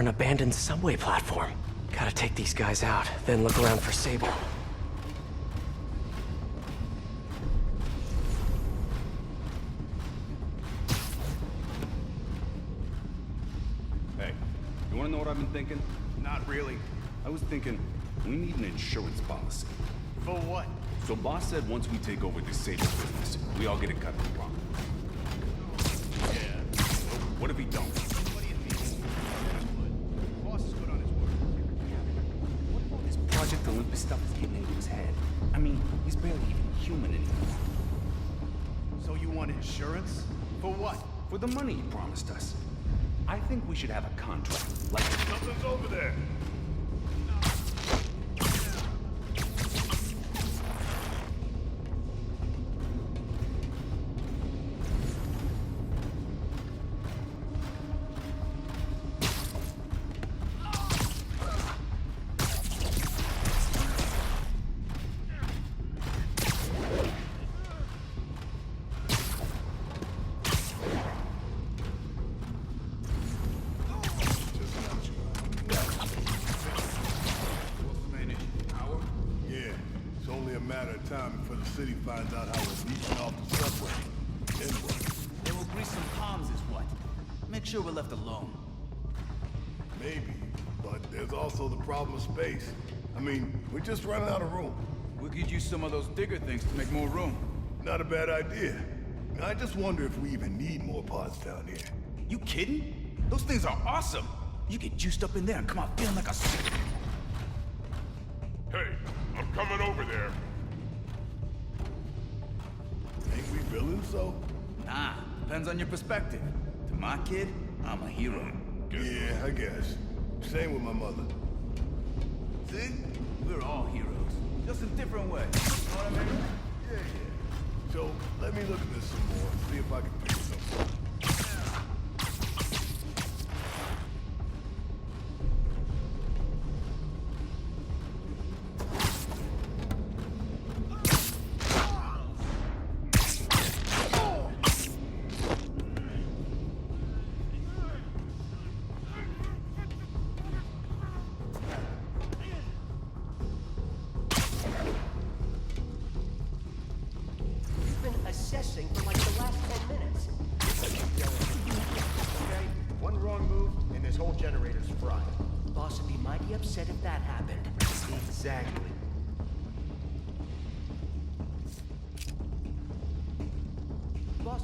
An abandoned subway platform. Gotta take these guys out, then look around for Sable. Hey, you wanna know what I've been thinking? Not really. I was thinking, we need an insurance policy. For what? So boss said once we take over this Sable business, we all get a cut of the profit. Yeah. What if we don't? What do you mean? Boss is good on his word. What about this Project Olympus stuff is getting into his head? I mean, he's barely even human anymore. So you want insurance? For what? For the money he promised us. I think we should have a contract, like... Something's over there. Matter of time before the city finds out how we're leeching off the subway. Then what? Then we'll grease some palms is what? Make sure we're left alone. Maybe, but there's also the problem of space. I mean, we're just running out of room. We could use some of those digger things to make more room. Not a bad idea. I just wonder if we even need more pods down here. You kidding? Those things are awesome! You get juiced up in there and come out feeling like a... Hey, I'm coming over there. Ain't we villains, so? Nah, depends on your perspective. To my kid, I'm a hero. Yeah, I guess. Same with my mother. See? We're all heroes. Just in different ways. You know what I mean? Yeah. So, let me look at this some more, see if I can figure something out. Assessing for like the last 10 minutes. Okay? One wrong move, and this whole generator's fried. Boss would be mighty upset if that happened. Exactly. Boss.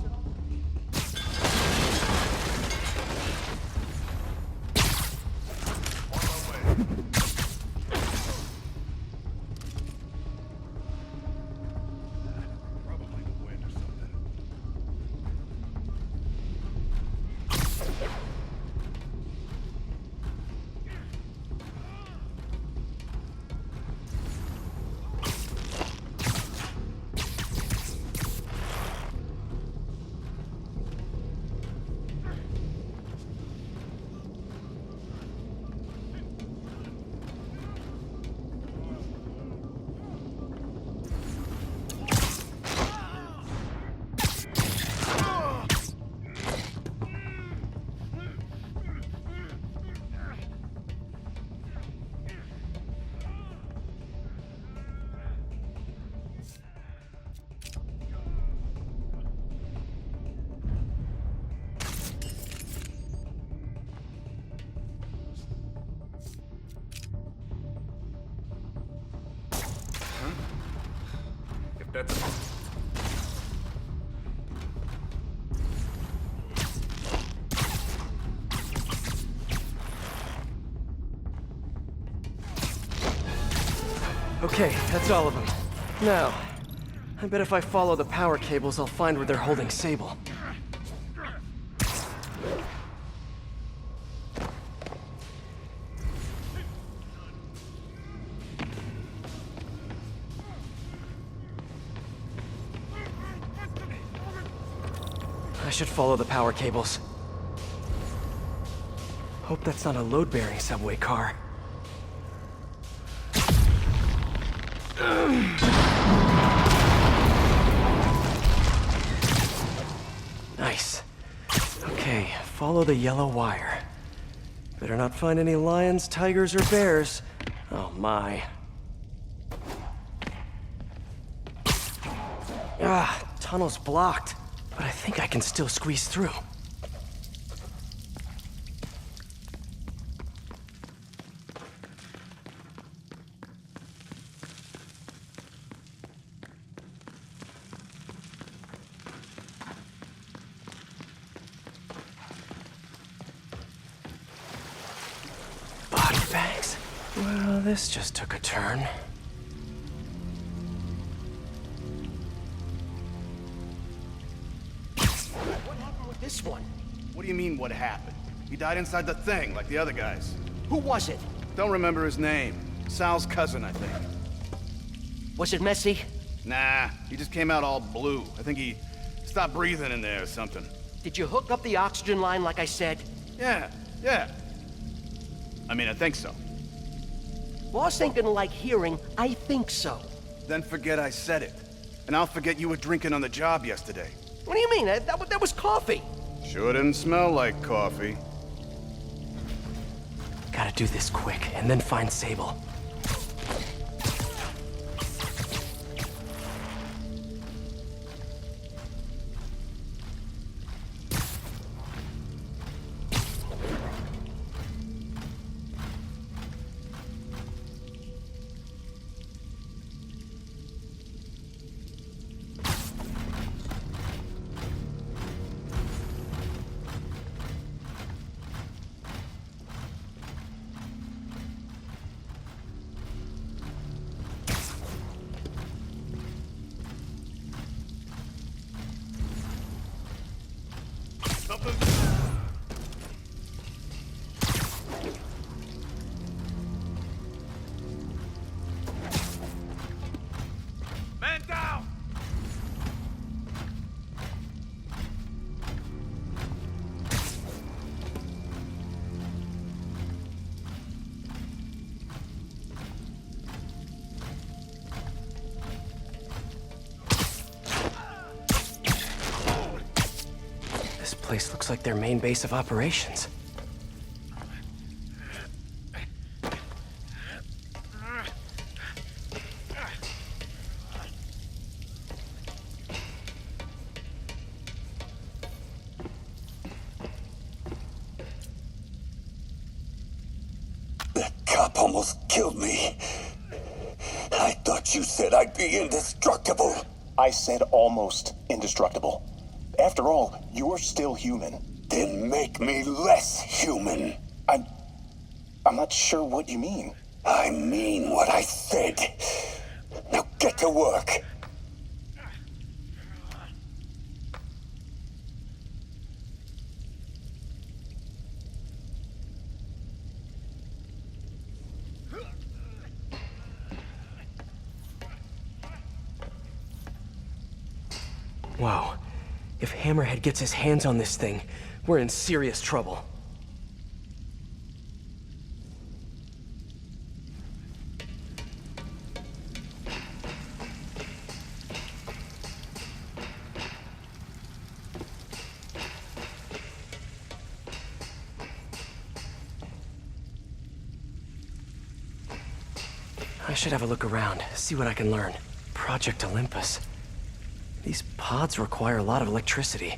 That's... Okay, that's all of them. Now, I bet if I follow the power cables, I'll find where they're holding Sable. I should follow the power cables. Hope that's not a load-bearing subway car. Nice. Okay, follow the yellow wire. Better not find any lions, tigers, or bears. Oh my. Ah, tunnel's blocked. But I think I can still squeeze through. Body bags? Well, this just took a turn. What happened with this one? What do you mean, what happened? He died inside the thing, like the other guys. Who was it? Don't remember his name. Sal's cousin, I think. Was it messy? Nah, he just came out all blue. I think he stopped breathing in there or something. Did you hook up the oxygen line like I said? Yeah. I mean, I think so. Boss ain't gonna like hearing, I think so. Then forget I said it. And I'll forget you were drinking on the job yesterday. What do you mean? That was coffee. Sure didn't smell like coffee. Gotta do this quick, and then find Sable. Man down! This place looks like their main base of operations. That cop almost killed me. I thought you said I'd be indestructible. I said almost indestructible. After all, you're still human. Then make me less human. I'm not sure what you mean. I mean what I said. Now get to work. Whoa. If Hammerhead gets his hands on this thing, we're in serious trouble. I should have a look around, see what I can learn. Project Olympus. These pods require a lot of electricity.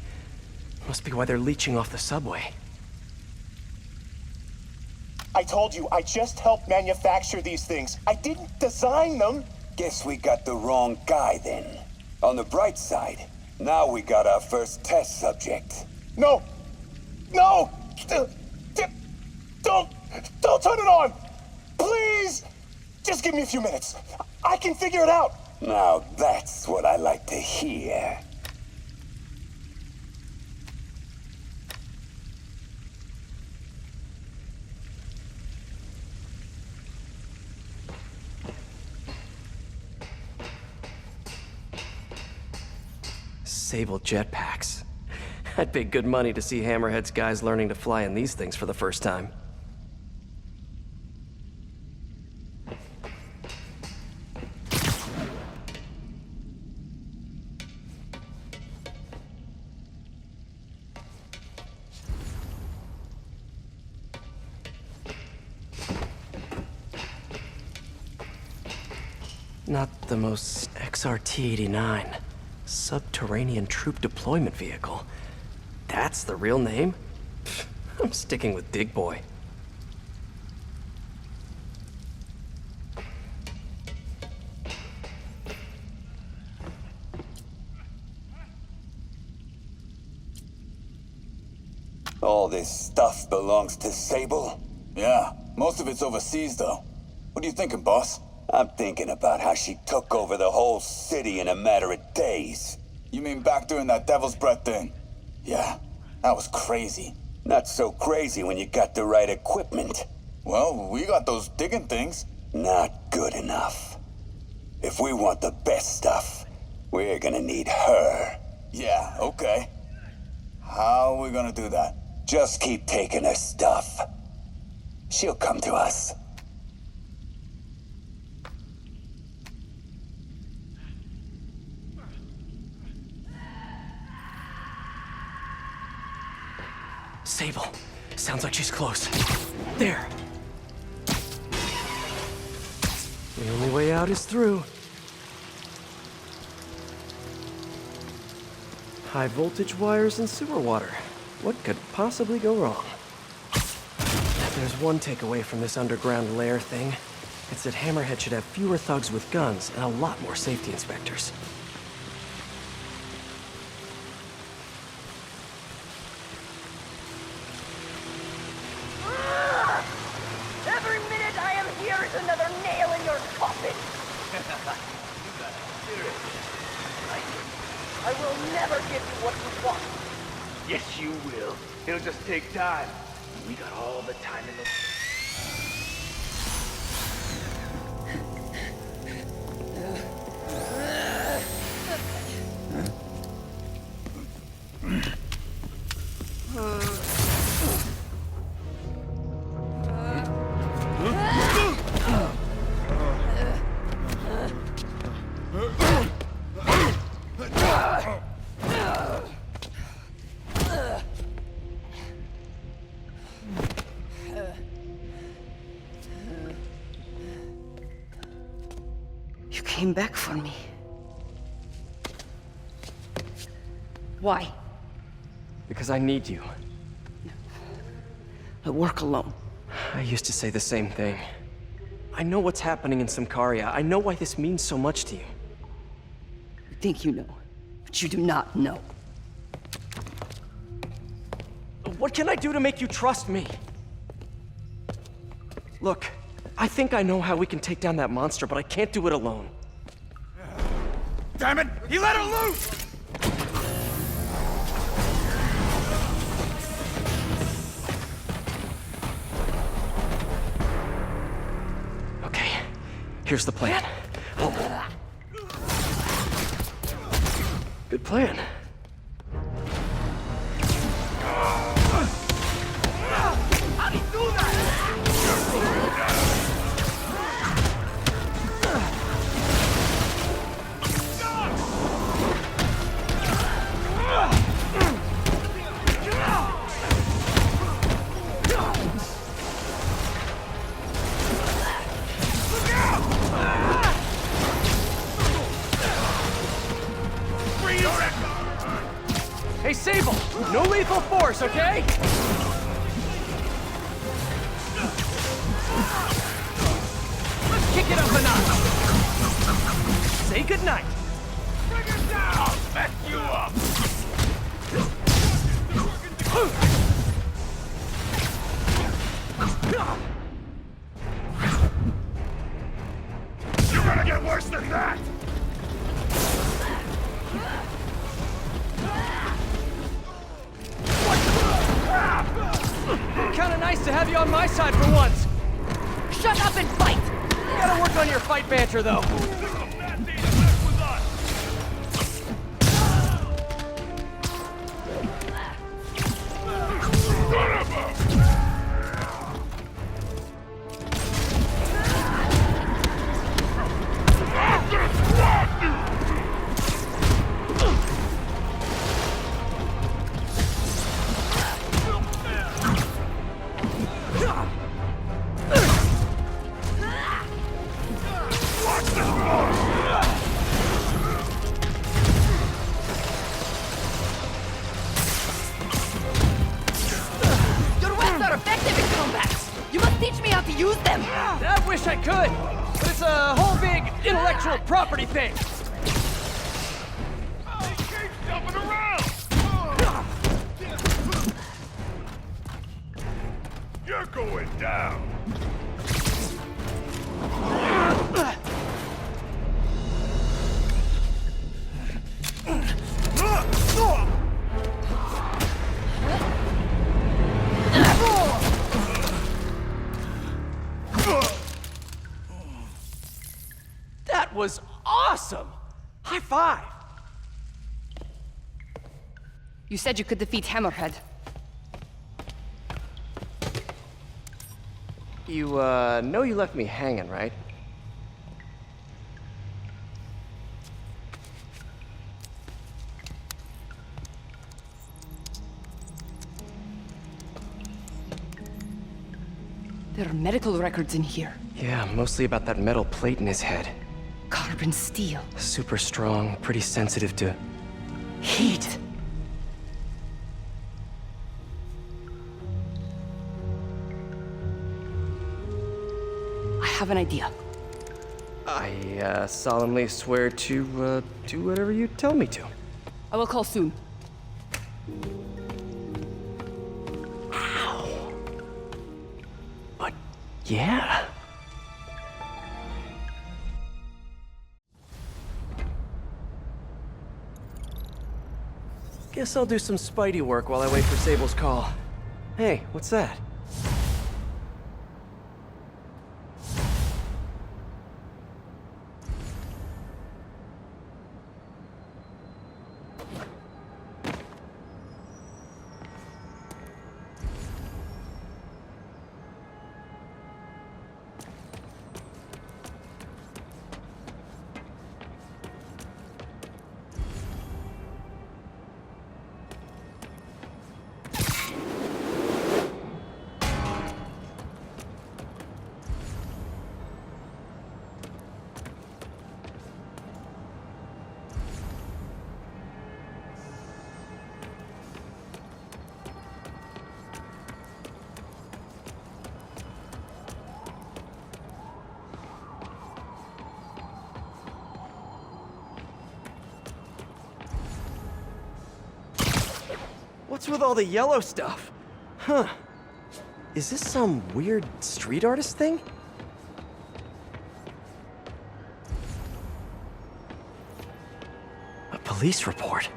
Must be why they're leeching off the subway. I told you, I just helped manufacture these things. I didn't design them. Guess we got the wrong guy then. On the bright side, now we got our first test subject. No! No! Don't turn it on! Please! Just give me a few minutes. I can figure it out. Now that's what I like to hear. Sable jetpacks. I'd pay good money to see Hammerhead's guys learning to fly in these things for the first time. Not the most XRT-89. Subterranean Troop Deployment Vehicle. That's the real name? Pfft, I'm sticking with Dig Boy. All this stuff belongs to Sable? Yeah, most of it's overseas, though. What are you thinking, boss? I'm thinking about how she took over the whole city in a matter of days. You mean back during that Devil's Breath thing? Yeah, that was crazy. Not so crazy when you got the right equipment. Well, we got those digging things. Not good enough. If we want the best stuff, we're gonna need her. Yeah, okay. How are we gonna do that? Just keep taking her stuff. She'll come to us. Sable. Sounds like she's close. There. The only way out is through. High voltage wires and sewer water. What could possibly go wrong? If there's one takeaway from this underground lair thing, it's that Hammerhead should have fewer thugs with guns and a lot more safety inspectors. Every minute I am here is another nail in your coffin. I will never give you what you want. Yes, you will. It'll just take time. We got all the time in the... You came back for me. Why? Because I need you. I work alone. I used to say the same thing. I know what's happening in Symkaria. I know why this means so much to you. You think you know, but you do not know. What can I do to make you trust me? Look, I think I know how we can take down that monster, but I can't do it alone. Damn it! He let her loose! Okay, here's the plan. Good plan. How'd he do that? Hey, Sable! No lethal force, okay? Let's kick it up a notch! Say goodnight! Bring her down! I'll mess you up! You're gonna get worse than that! Kinda nice to have you on my side for once. Shut up and fight! Gotta work on your fight banter, though. Watch this one! to use them! I wish I could, but it's a whole big intellectual property thing. He keeps jumping around! You're going down! That was awesome! High five! You said you could defeat Hammerhead. You, know you left me hanging, right? There are medical records in here. Yeah, mostly about that metal plate in his head. Carbon steel. Super strong, pretty sensitive to... Heat. I have an idea. I, solemnly swear to, do whatever you tell me to. I will call soon. But, yeah. Guess I'll do some Spidey work while I wait for Sable's call. Hey, what's that? What's with all the yellow stuff? Huh. Is this some weird street artist thing? A police report.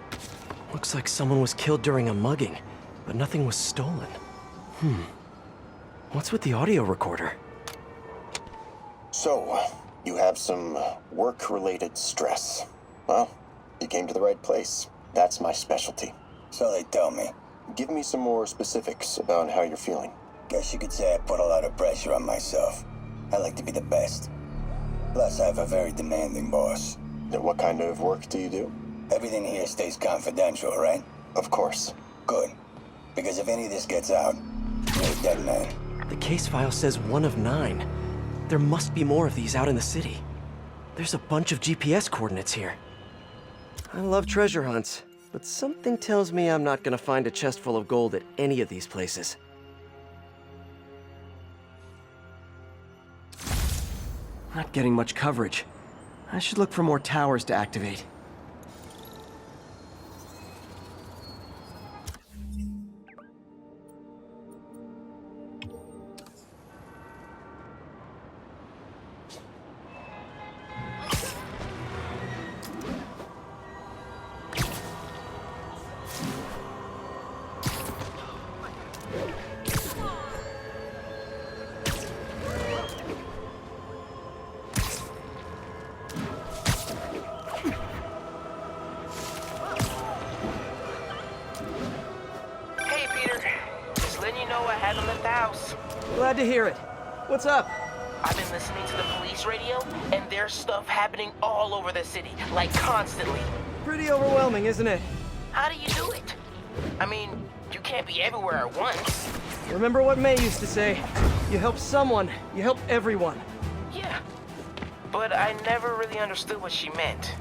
Looks like someone was killed during a mugging, but nothing was stolen. What's with the audio recorder? So, you have some work-related stress. Well, you came to the right place. That's my specialty. So they tell me. Give me some more specifics about how you're feeling. Guess you could say I put a lot of pressure on myself. I like to be the best. Plus, I have a very demanding boss. And what kind of work do you do? Everything here stays confidential, right? Of course. Good. Because if any of this gets out, you're a dead man. The case file says 1 of 9. There must be more of these out in the city. There's a bunch of GPS coordinates here. I love treasure hunts, but something tells me I'm not gonna find a chest full of gold at any of these places. Not getting much coverage. I should look for more towers to activate. Glad to hear it. What's up? I've been listening to the police radio, and there's stuff happening all over the city, like constantly. Pretty overwhelming, isn't it? How do you do it? I mean, you can't be everywhere at once. Remember what May used to say, you help someone, you help everyone. Yeah, but I never really understood what she meant.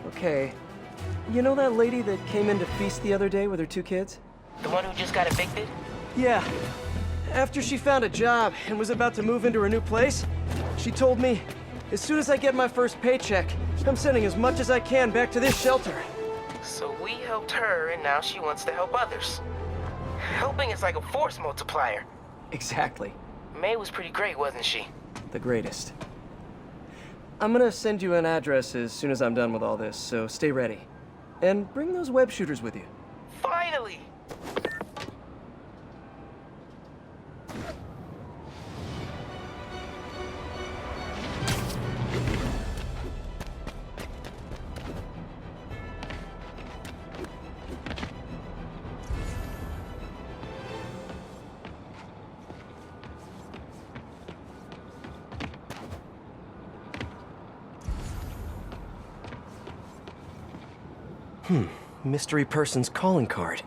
Okay. You know that lady that came in to feast the other day with her 2 kids? The one who just got evicted? Yeah. after she found a job and was about to move into her new place, she told me, as soon as I get my first paycheck, I'm sending as much as I can back to this shelter. So we helped her, and now she wants to help others. Helping is like a force multiplier. Exactly. May was pretty great, wasn't she? The greatest. I'm gonna send you an address as soon as I'm done with all this, so stay ready. And bring those web shooters with you. Finally! Mystery person's calling card.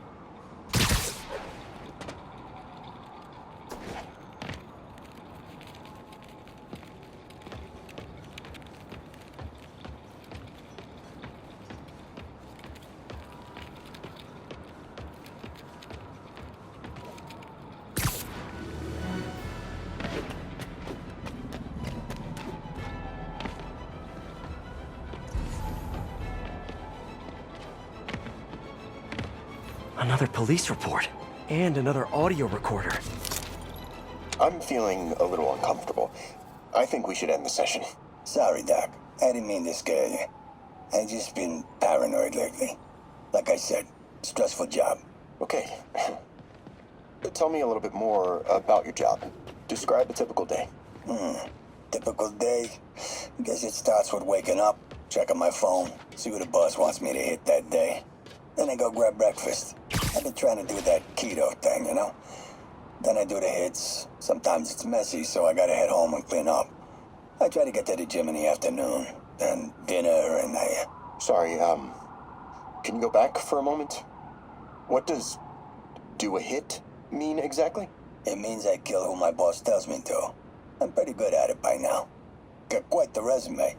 Another police report. And another audio recorder. I'm feeling a little uncomfortable. I think we should end the session. Sorry, Doc. I didn't mean to scare you. I've just been paranoid lately. Like I said, stressful job. Okay. Tell me a little bit more about your job. Describe a typical day. Typical day? Guess it starts with waking up, checking my phone, see what the boss wants me to hit that day. Then I go grab breakfast. I've been trying to do that keto thing, you know? Then I do the hits. Sometimes it's messy, so I gotta head home and clean up. I try to get to the gym in the afternoon, then dinner, and Sorry, can you go back for a moment? What does do a hit mean exactly? It means I kill who my boss tells me to. I'm pretty good at it by now. Got quite the resume.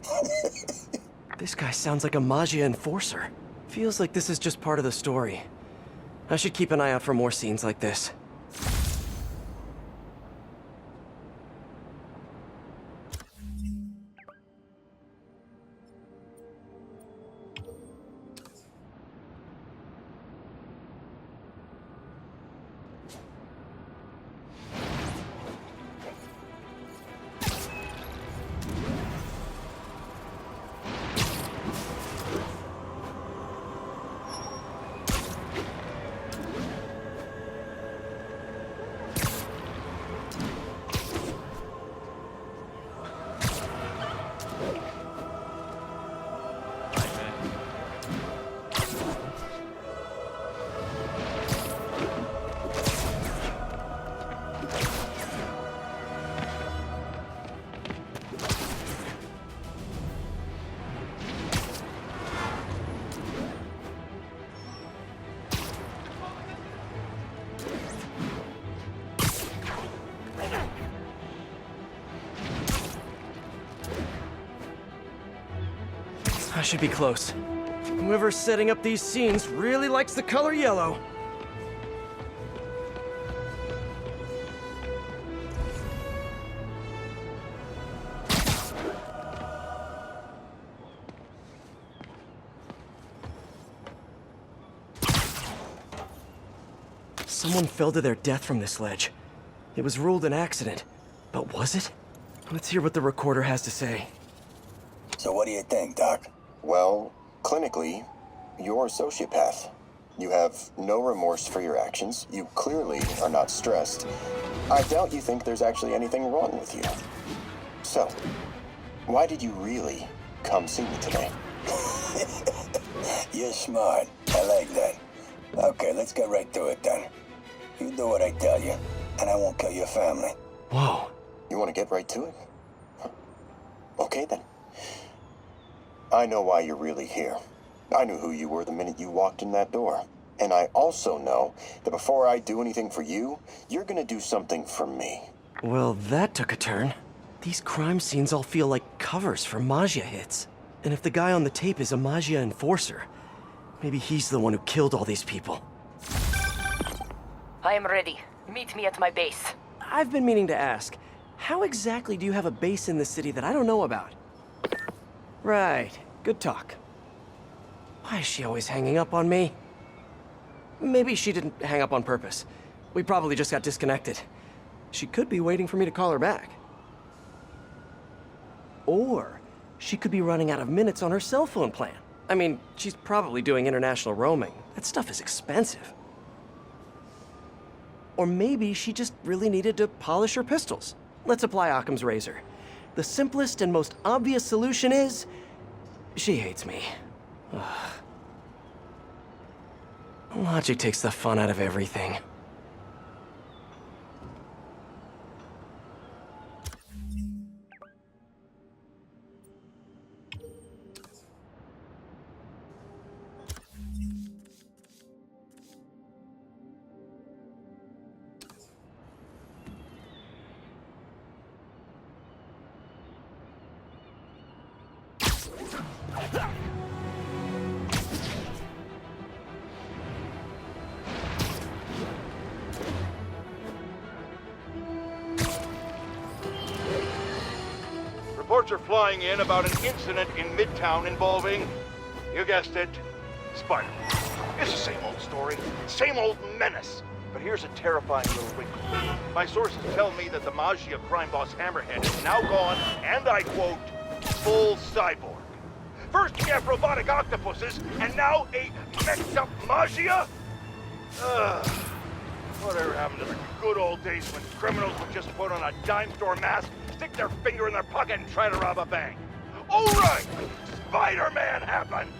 This guy sounds like a Maggia enforcer. Feels like this is just part of the story. I should keep an eye out for more scenes like this. I should be close. Whoever's setting up these scenes really likes the color yellow. Someone fell to their death from this ledge. It was ruled an accident. But was it? Let's hear what the recorder has to say. So what do you think, Doc? Well, clinically, you're a sociopath. You have no remorse for your actions. You clearly are not stressed. I doubt you think there's actually anything wrong with you. So, why did you really come see me today? You're smart. I like that. Okay, let's get right to it then. You do what I tell you, and I won't kill your family. Whoa. You want to get right to it? Okay then. I know why you're really here. I knew who you were the minute you walked in that door. And I also know that before I do anything for you, you're gonna do something for me. Well, that took a turn. These crime scenes all feel like covers for Maggia hits. And if the guy on the tape is a Maggia enforcer, maybe he's the one who killed all these people. I am ready. Meet me at my base. I've been meaning to ask, how exactly do you have a base in the city that I don't know about? Right, good talk. Why is she always hanging up on me? Maybe she didn't hang up on purpose. We probably just got disconnected. She could be waiting for me to call her back. Or she could be running out of minutes on her cell phone plan. I mean, she's probably doing international roaming. That stuff is expensive. Or maybe she just really needed to polish her pistols. Let's apply Occam's razor. The simplest and most obvious solution is... she hates me. Ugh. Logic takes the fun out of everything. Reports are flying in about an incident in Midtown involving, you guessed it, Spider. It's the same old story, same old menace. But here's a terrifying little wrinkle. My sources tell me that the Maggia crime boss Hammerhead is now gone, and I quote, full cyborg. First we have robotic octopuses, and now a messed-up Maggia? Whatever happened to the good old days when criminals would just put on a dime store mask, stick their finger in their pocket, and try to rob a bank? Oh right! Spider-Man happened!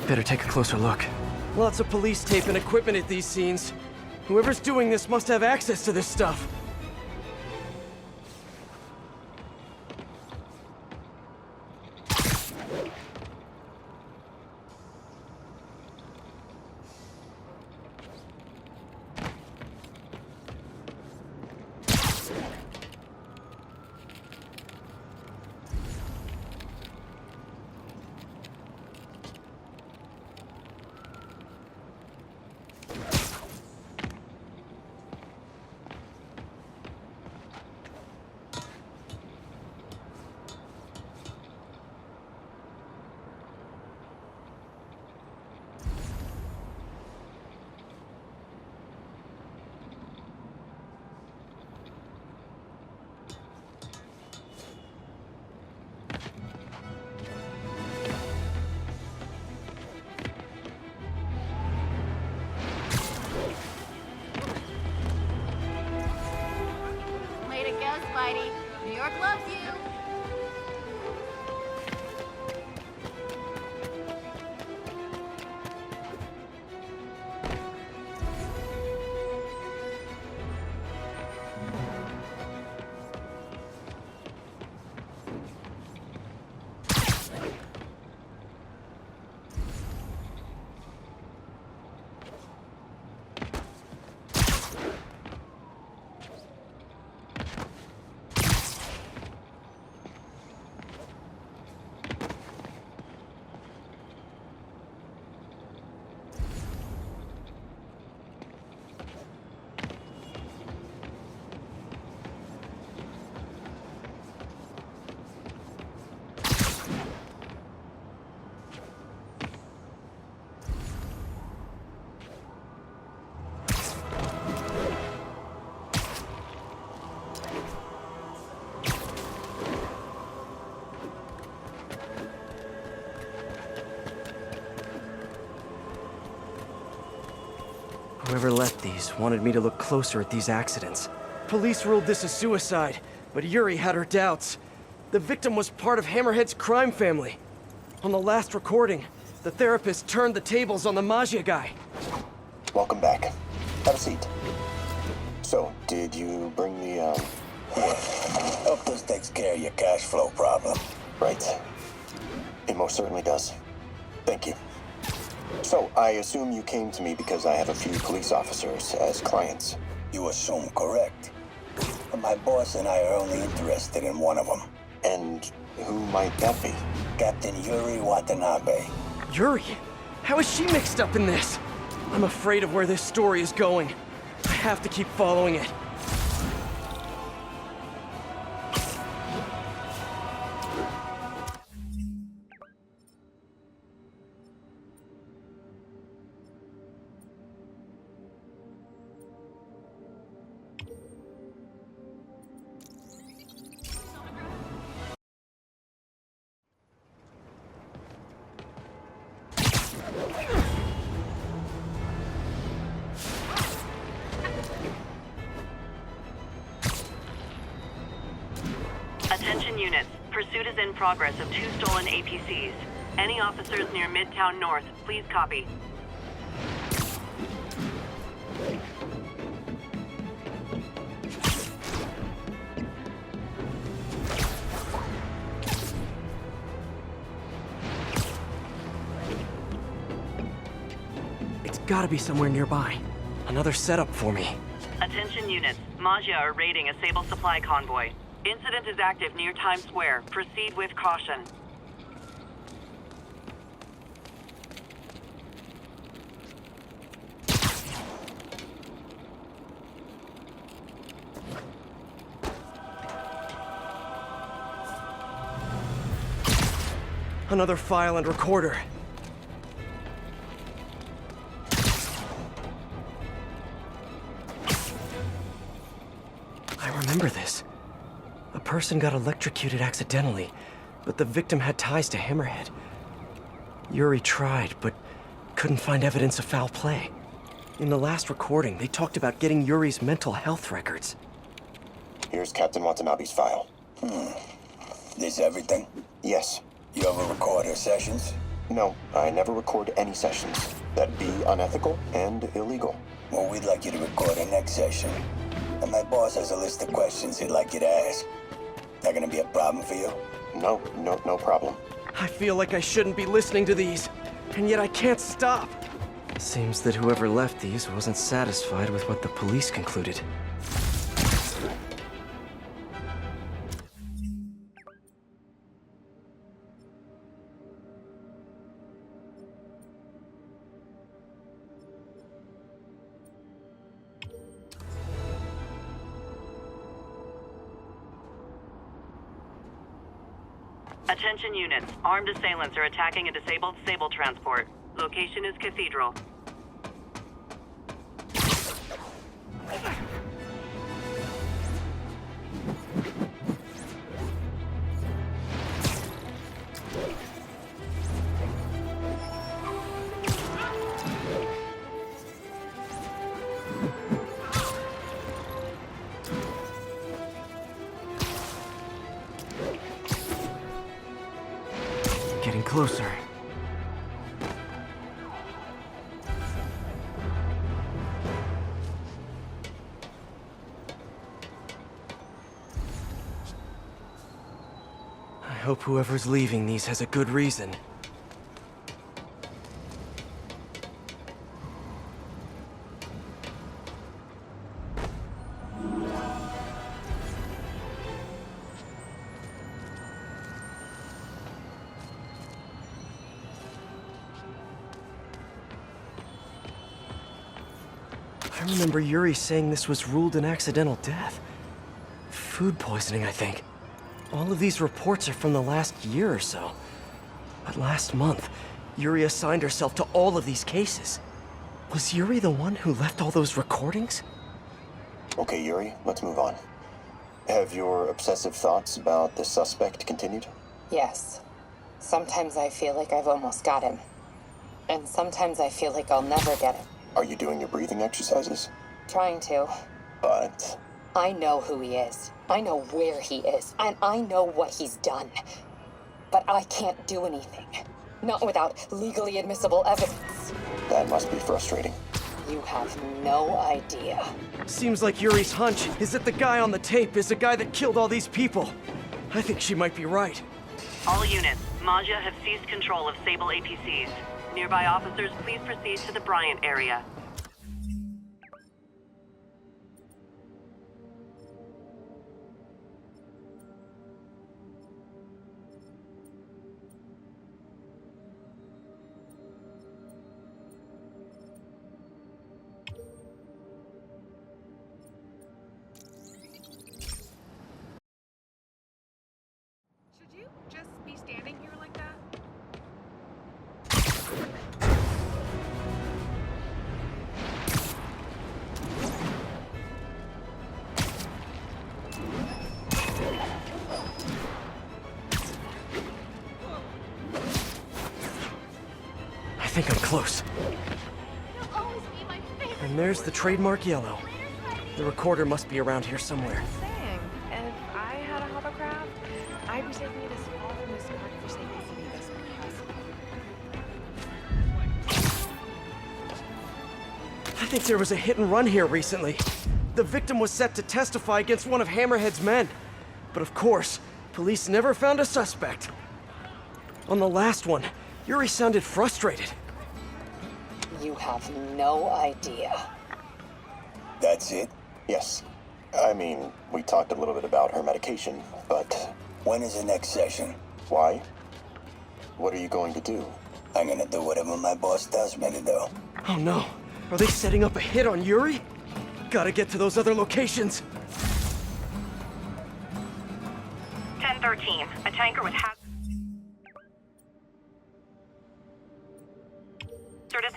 Better take a closer look. Lots of police tape and equipment at these scenes. Whoever's doing this must have access to this stuff. Whoever left these wanted me to look closer at these accidents. Police ruled this a suicide, but Yuri had her doubts. The victim was part of Hammerhead's crime family. On the last recording, the therapist turned the tables on the Maggia guy. Welcome back. Have a seat. So, did you bring the, Yeah. Hope this takes care of your cash flow problem. Right. It most certainly does. Thank you. So, I assume you came to me because I have a few police officers as clients. You assume correct. But my boss and I are only interested in one of them. And who might that be? Captain Yuri Watanabe. Yuri? How is she mixed up in this? I'm afraid of where this story is going. I have to keep following it. Attention units. Pursuit is in progress of 2 stolen APCs. Any officers near Midtown North, please copy. It's gotta be somewhere nearby. Another setup for me. Attention units. Maggia are raiding a Sable supply convoy. Incident is active near Times Square. Proceed with caution. Another file and recorder. I remember this. A person got electrocuted accidentally, but the victim had ties to Hammerhead. Yuri tried, but couldn't find evidence of foul play. In the last recording, they talked about getting Yuri's mental health records. Here's Captain Watanabe's file. This everything? Yes. You ever record her sessions? No, I never record any sessions. That'd be unethical and illegal. Well, we'd like you to record our next session. And my boss has a list of questions he'd like you to ask. That gonna be a problem for you? No problem. I feel like I shouldn't be listening to these, and yet I can't stop. Seems that whoever left these wasn't satisfied with what the police concluded. Attention units. Armed assailants are attacking a disabled Sable transport. Location is Cathedral. Getting closer. I hope whoever's leaving these has a good reason. I remember Yuri saying this was ruled an accidental death. Food poisoning, I think. All of these reports are from the last year or so. But last month, Yuri assigned herself to all of these cases. Was Yuri the one who left all those recordings? Okay, Yuri, let's move on. Have your obsessive thoughts about the suspect continued? Yes. Sometimes I feel like I've almost got him. And sometimes I feel like I'll never get him. Are you doing your breathing exercises? Trying to. But... I know who he is. I know where he is. And I know what he's done. But I can't do anything. Not without legally admissible evidence. That must be frustrating. You have no idea. Seems like Yuri's hunch is that the guy on the tape is the guy that killed all these people. I think she might be right. All units, Maggia have seized control of Sable APCs. Nearby officers, please proceed to the Bryant area. Should you just be standing here like that? I think I'm close. You'll always be my favorite. And there's the trademark yellow. The recorder must be around here somewhere. Saying, if I had a hovercraft, I'd be taking it as far from this godforsaken city as possible. I think there was a hit and run here recently. The victim was set to testify against one of Hammerhead's men. But of course, police never found a suspect. On the last one, Yuri sounded frustrated. You have no idea. That's it? Yes. I mean, we talked a little bit about her medication, but... When is the next session? Why? What are you going to do? I'm gonna do whatever my boss tells me to do. Oh no. Are they setting up a hit on Yuri? Gotta get to those other locations. 1013, a tanker with hazardous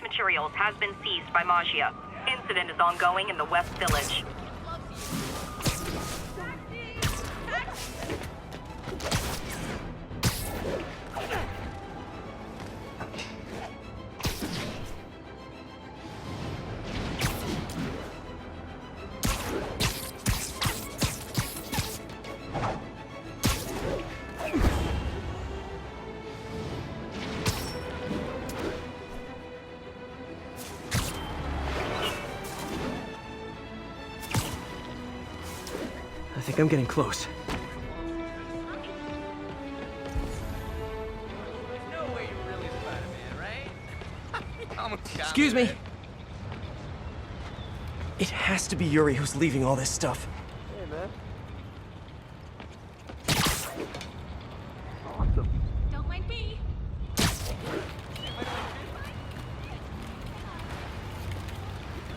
materials has been seized by Maggia. Incident is ongoing in the West Village. I think I'm getting close. Excuse me. It has to be Yuri who's leaving all this stuff. Hey, man. Don't mind me.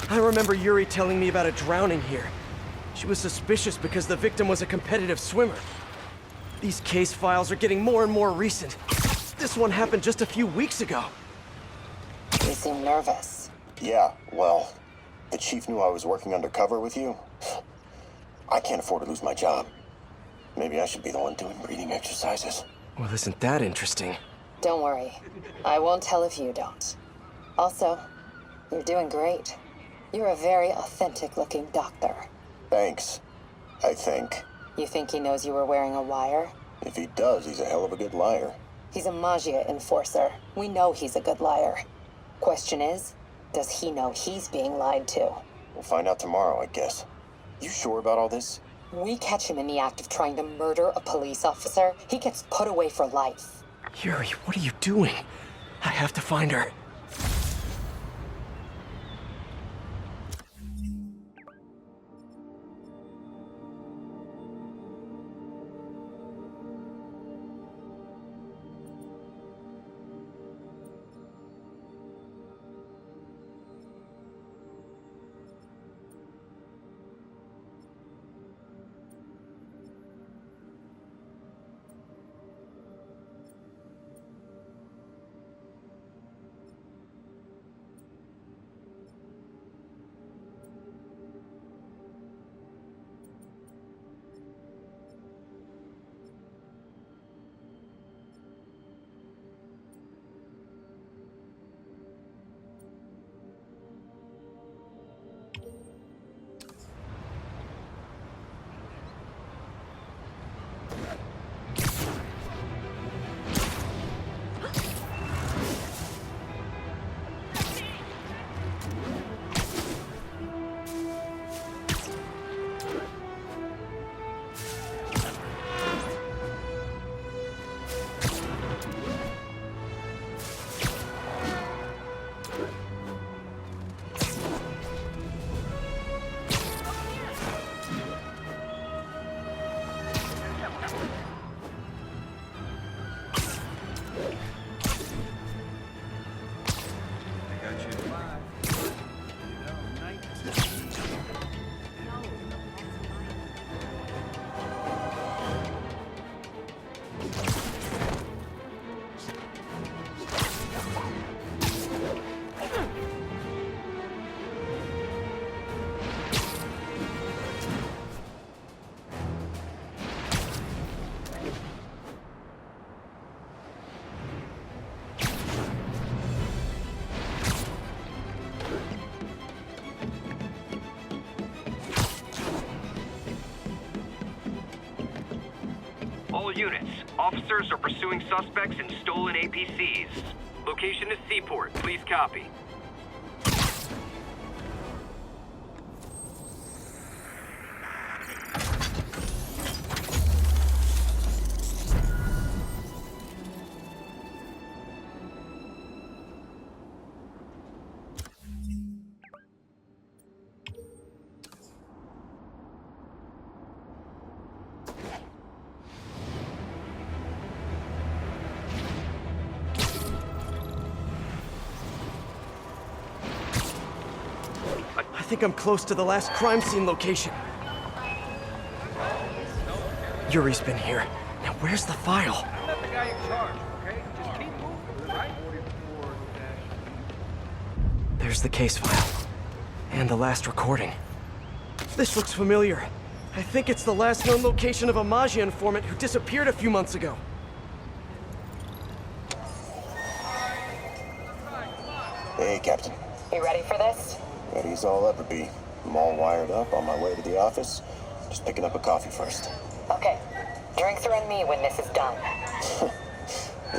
I remember Yuri telling me about a drowning here. She was suspicious because the victim was a competitive swimmer. These case files are getting more and more recent. This one happened just a few weeks ago. You seem nervous. Yeah, well, the chief knew I was working undercover with you. I can't afford to lose my job. Maybe I should be the one doing breathing exercises. Well, isn't that interesting? Don't worry. I won't tell if you don't. Also, you're doing great. You're a very authentic-looking doctor. Thanks. I think. You think he knows you were wearing a wire? If he does, he's a hell of a good liar. He's a Maggia enforcer. We know he's a good liar. Question is, does he know he's being lied to? We'll find out tomorrow, I guess. You sure about all this? We catch him in the act of trying to murder a police officer, he gets put away for life. Yuri, what are you doing? I have to find her. units. Officers are pursuing suspects in stolen APCs. Location is Seaport. Please copy. I think I'm close to the last crime scene location. Yuri's been here. Now where's the file? I'm not the guy in charge, okay? Just keep moving, right? There's the case file. And the last recording. This looks familiar. I think it's the last known location of a Maggia informant who disappeared a few months ago. Hey, Captain. You ready for this? Ready as I'll ever be. I'm all wired up, on my way to the office. Just picking up a coffee first. Okay. Drinks are on me when this is done.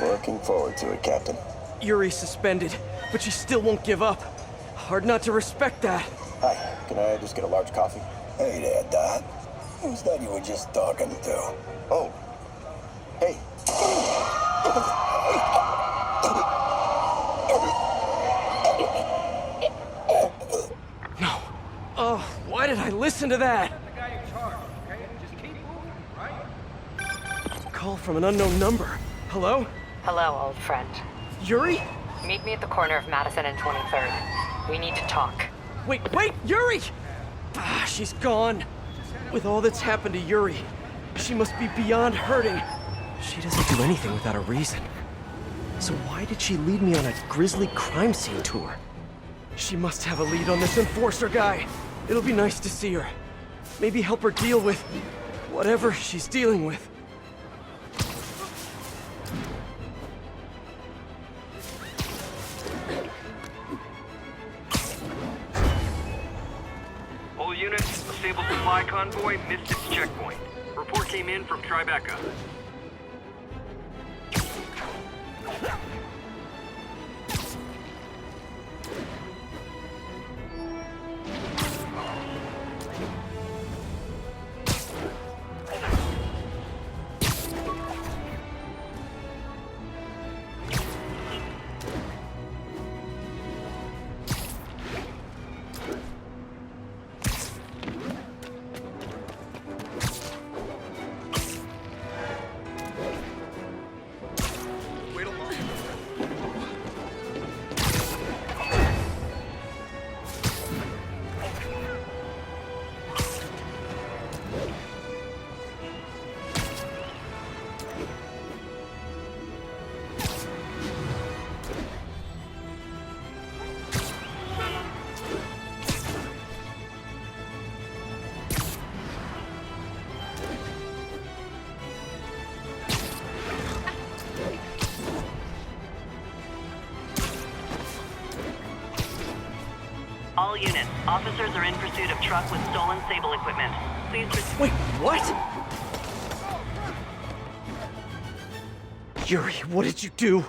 Looking forward to it, Captain. Yuri's suspended, but she still won't give up. Hard not to respect that. Hi, can I just get a large coffee? Hey there, Dot. Who's that you were just talking to? Oh. Hey. No. Oh, why did I listen to that? I'm not the guy in charge, okay? Just keep moving, right? Call from an unknown number. Hello? Hello, old friend. Yuri? Meet me at the corner of Madison and 23rd. We need to talk. Wait, Yuri! Ah, she's gone. With all that's happened to Yuri, she must be beyond hurting. She doesn't do anything without a reason. So why did she lead me on a grisly crime scene tour? She must have a lead on this enforcer guy. It'll be nice to see her. Maybe help her deal with whatever she's dealing with. All units, a Sable supply convoy missed its checkpoint. Report came in from Tribeca. All units, officers are in pursuit of truck with stolen Sable equipment. Please Wait, what? Yuri, what did you do?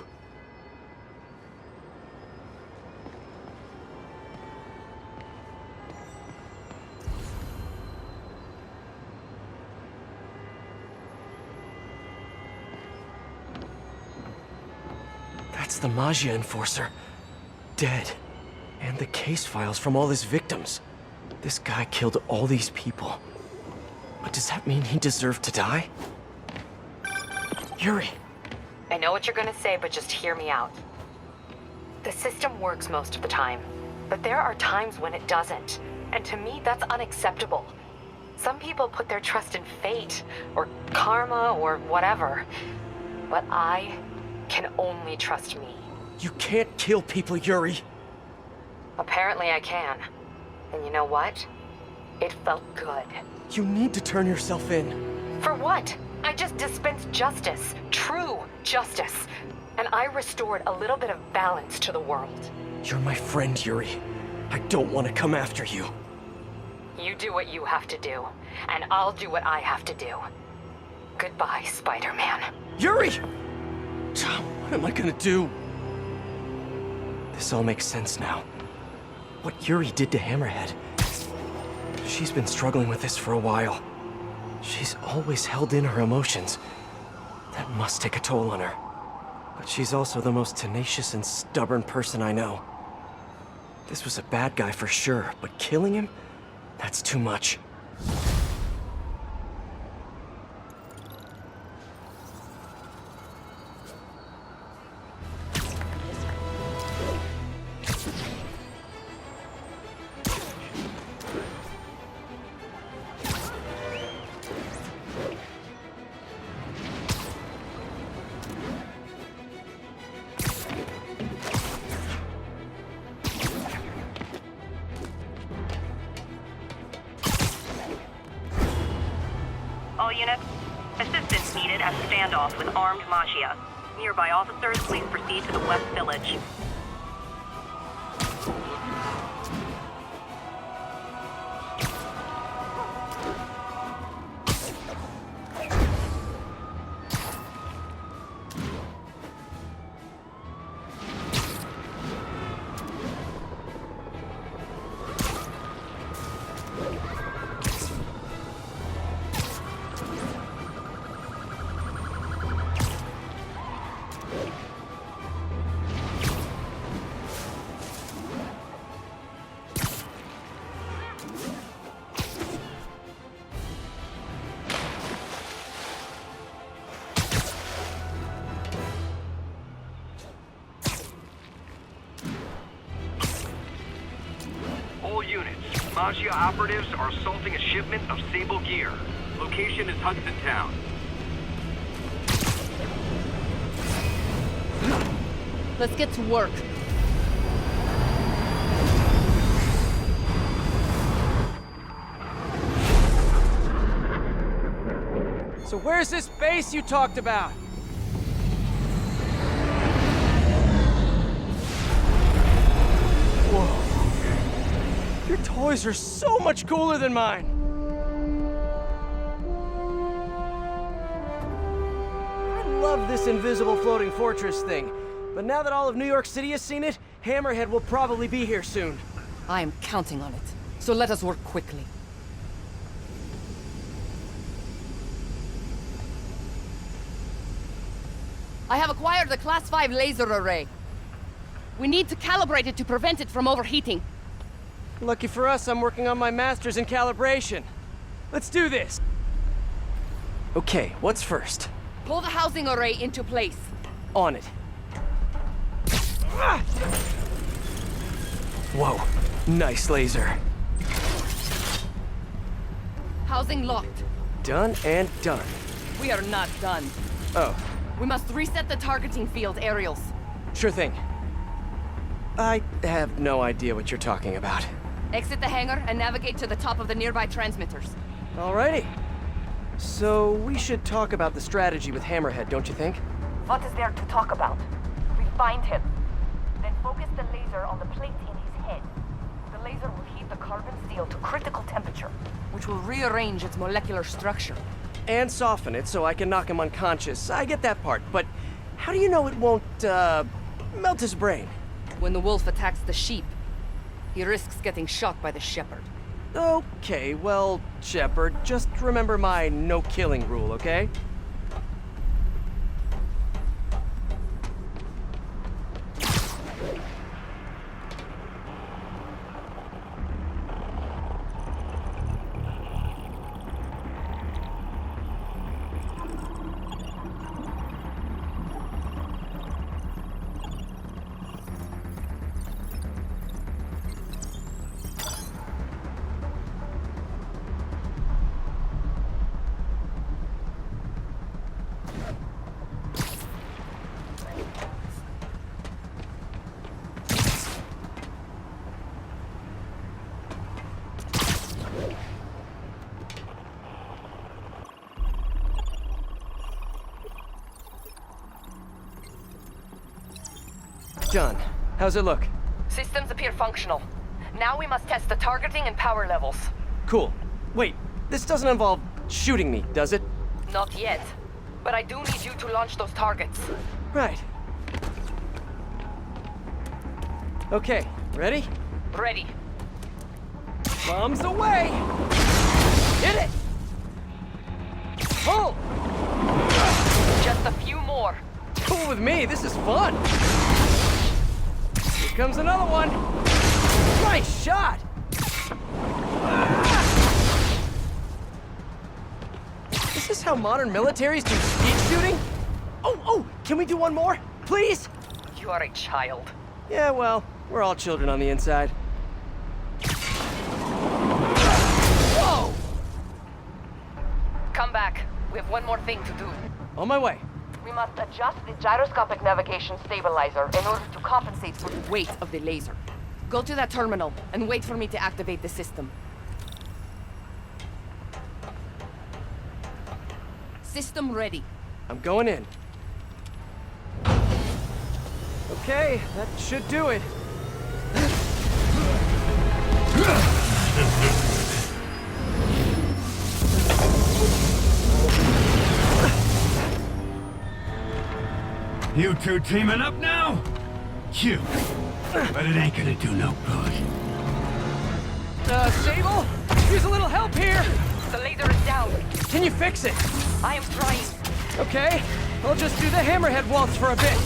That's the Maggia enforcer. Dead. And the case files from all his victims. This guy killed all these people. But does that mean he deserved to die? Yuri! I know what you're gonna say, but just hear me out. The system works most of the time, but there are times when it doesn't. And to me, that's unacceptable. Some people put their trust in fate, or karma, or whatever. But I can only trust me. You can't kill people, Yuri! Apparently I can. And you know what? It felt good. You need to turn yourself in. For what? I just dispensed justice. True justice. And I restored a little bit of balance to the world. You're my friend, Yuri. I don't want to come after you. You do what you have to do, and I'll do what I have to do. Goodbye, Spider-Man. Yuri! What am I gonna do? This all makes sense now. What Yuri did to Hammerhead. She's been struggling with this for a while. She's always held in her emotions. That must take a toll on her. But she's also the most tenacious and stubborn person I know. This was a bad guy for sure, but killing him? That's too much. All units, assistance needed at standoff with armed Mafia. Nearby officers, please proceed to the West Village. All units, Mafia operatives are assaulting a shipment of Sable gear. Location is Hudson Town. Let's get to work. So where's this base you talked about? Whoa. Your toys are so much cooler than mine. I love this invisible floating fortress thing. But now that all of New York City has seen it, Hammerhead will probably be here soon. I am counting on it. So let us work quickly. I have acquired a Class 5 laser array. We need to calibrate it to prevent it from overheating. Lucky for us, I'm working on my master's in calibration. Let's do this! Okay, what's first? Pull the housing array into place. On it. Ah! Whoa, nice laser. Housing locked. Done and done. We are not done. Oh. We must reset the targeting field aerials. Sure thing. I have no idea what you're talking about. Exit the hangar and navigate to the top of the nearby transmitters. Alrighty. So we should talk about the strategy with Hammerhead, don't you think? What is there to talk about? We find him. Then focus the laser on the plate in his head. The laser will heat the carbon steel to critical temperature, which will rearrange its molecular structure. And soften it so I can knock him unconscious. I get that part, but how do you know it won't, melt his brain? When the wolf attacks the sheep, he risks getting shot by the shepherd. Okay, well, Shepherd, just remember my no-killing rule, okay? Done. How's it look? Systems appear functional. Now we must test the targeting and power levels. Cool. Wait, this doesn't involve shooting me, does it? Not yet. But I do need you to launch those targets. Right. Okay, ready? Ready. Bombs away! Hit it! Pull! Just a few more. Cool with me, this is fun! Here comes another one! Nice shot! Is this how modern militaries do skeet shooting? Oh, can we do one more? Please? You are a child. Yeah, well, we're all children on the inside. Whoa! Come back. We have one more thing to do. On my way. We must adjust the gyroscopic navigation stabilizer in order to compensate for the weight of the laser. Go to that terminal and wait for me to activate the system. System ready. I'm going in. Okay, that should do it. You two teaming up now? Cute. But it ain't gonna do no good. Sable? Use a little help here! The laser is down. Can you fix it? I am trying. Okay, I'll just do the hammerhead waltz for a bit.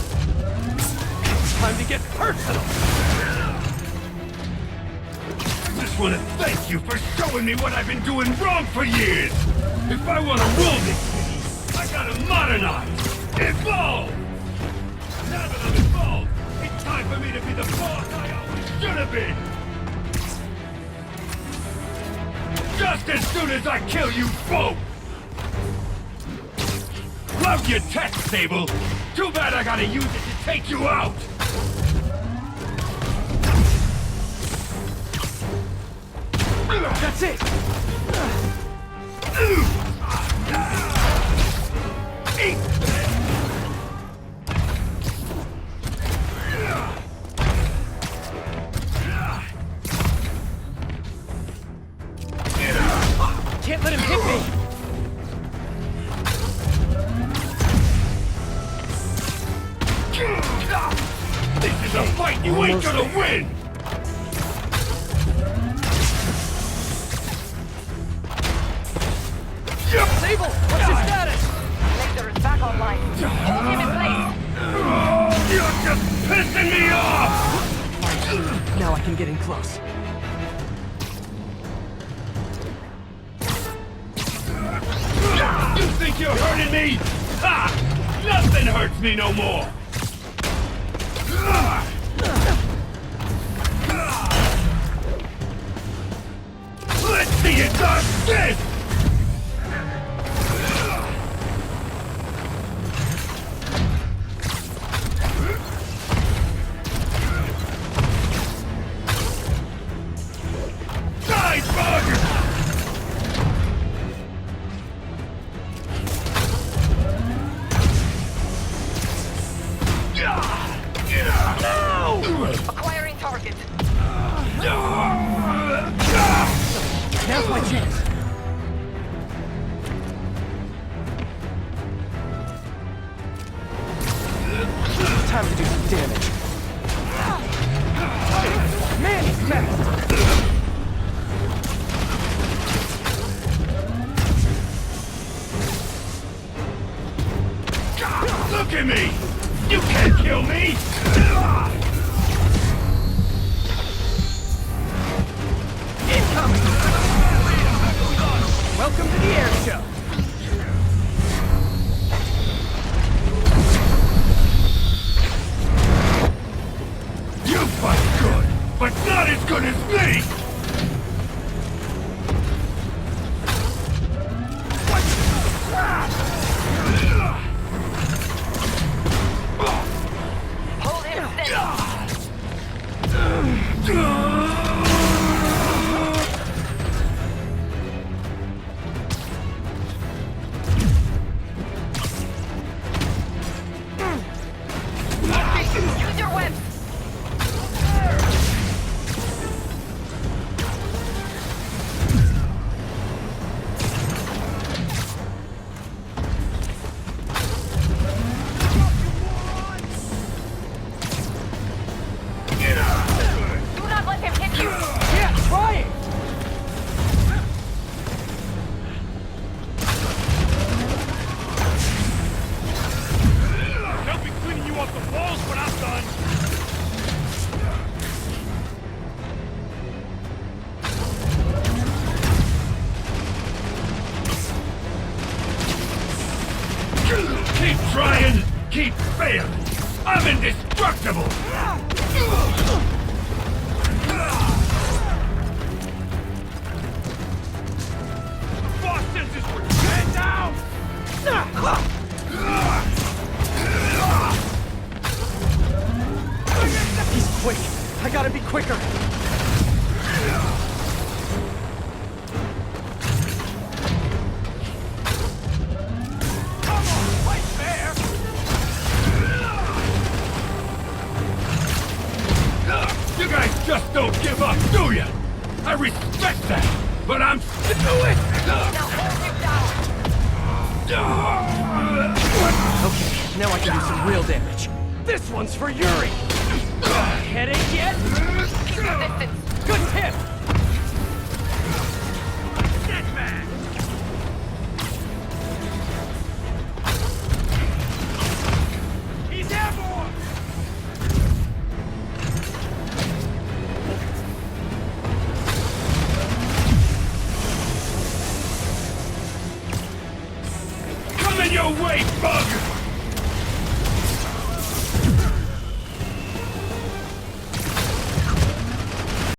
Time to get personal! I just want to thank you for showing me what I've been doing wrong for years! If I want to rule this city, I gotta modernize! Evolve! Now that I'm involved, it's time for me to be the boss I always should have been! Just as soon as I kill you both! Love your tech, Sable! Too bad I gotta use it to take you out! That's it! Can't let him hit me! This is a fight you ain't gonna win! Sable, what's your status? Laser is back online. Hold him in place. You're just pissing me off! Now I can get in close. You think you're hurting me? Ha! Nothing hurts me no more! Let's see you dodge this! Die, bug! Acquiring target. Now's my chance. Time to do some damage. Man, he's fast! Look at me! You can't kill me! Incoming! Welcome to the air show! You fight good, but not as good as me! Hold him steady. Use your webs. You guys just don't give up, do ya? I respect that, but I'm sick of it! Okay, now I can do some real damage. This one's for Yuri! Headache yet?